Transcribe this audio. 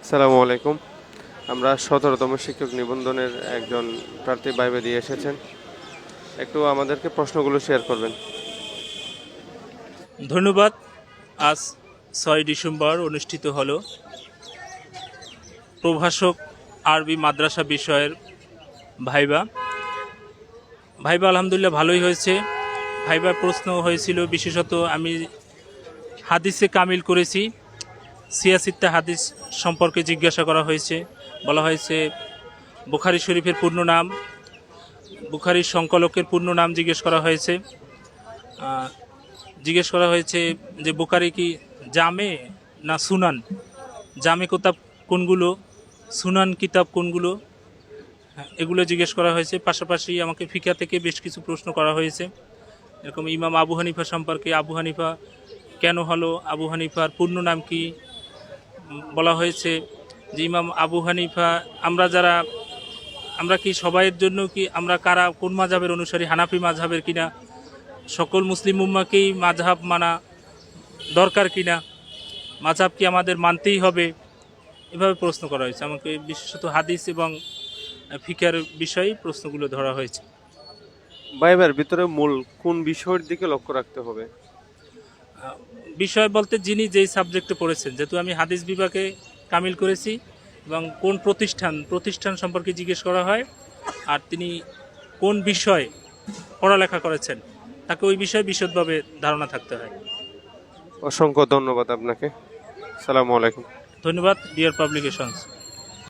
আসসালামু আলাইকুম। আমরা ১৭তম শিক্ষক নিবন্ধনের একজন প্রার্থী ভাইবা দিয়ে এসেছেন। একটু আমাদেরকে প্রশ্নগুলো শেয়ার করবেন। ধন্যবাদ। আজ ৬ ডিসেম্বর অনুষ্ঠিত হলো প্রভাষক আরবি মাদ্রাসা বিষয়ের ভাইবা। আলহামদুলিল্লাহ ভালোই হয়েছে। ভাইবার প্রশ্ন হয়েছিল বিশেষত আমি হাদিসে কামিল করেছি, সিয়াসিত্তা হাদিস সম্পর্কে জিজ্ঞাসা করা হয়েছে। বলা হয়েছে বুখারী শরীফের পূর্ণ নাম, বুখারীর সংকলকের পূর্ণ নাম জিজ্ঞেস করা হয়েছে যে বুখারী কি জামে না সুনান, জামে কিতাব কোনগুলো, সুনান কিতাব কোনগুলো, এগুলো জিজ্ঞেস করা হয়েছে। পাশাপাশি আমাকে ফিকা থেকে বেশ কিছু প্রশ্ন করা হয়েছে, এরকম ইমাম আবু হানিফা সম্পর্কে, আবু হানিফা কেন হলো, আবু হানিফার পূর্ণ নাম কি। বলা হয়েছে যে ইমাম আবু হানিফা আমরা কি সবাইয়ের জন্য কি আমরা কারা কোন মাযহাবের অনুসারী, হানাফি মাযহাবের কিনা, সকল মুসলিম উম্মাকেই মাযহাব মানা দরকার কিনা, মাযহাব কি আমাদের মানতেই হবে, এভাবে প্রশ্ন করা হয়েছে। আমাকে বিশেষত হাদিস এবং ফিকার বিষয়ে প্রশ্নগুলো ধরা হয়েছে। ভাইবার ভিতরে মূল কোন বিষয়ের দিকে লক্ষ্য রাখতে হবে? বিষয় বলতে যিনি যেই সাবজেক্টে পড়েছেন, যেহেতু আমি হাদিস বিভাগে কামিল করেছি, এবং কোন প্রতিষ্ঠান সম্পর্কে জিজ্ঞেস করা হয়, আর তিনি কোন বিষয়ে পড়ালেখা করেছেন তাকে ওই বিষয়ে বিশদভাবে ধারণা থাকতে হয়। অসংখ্য ধন্যবাদ আপনাকে। আসসালামু আলাইকুম। ধন্যবাদ ডিয়ার পাবলিকেশনস।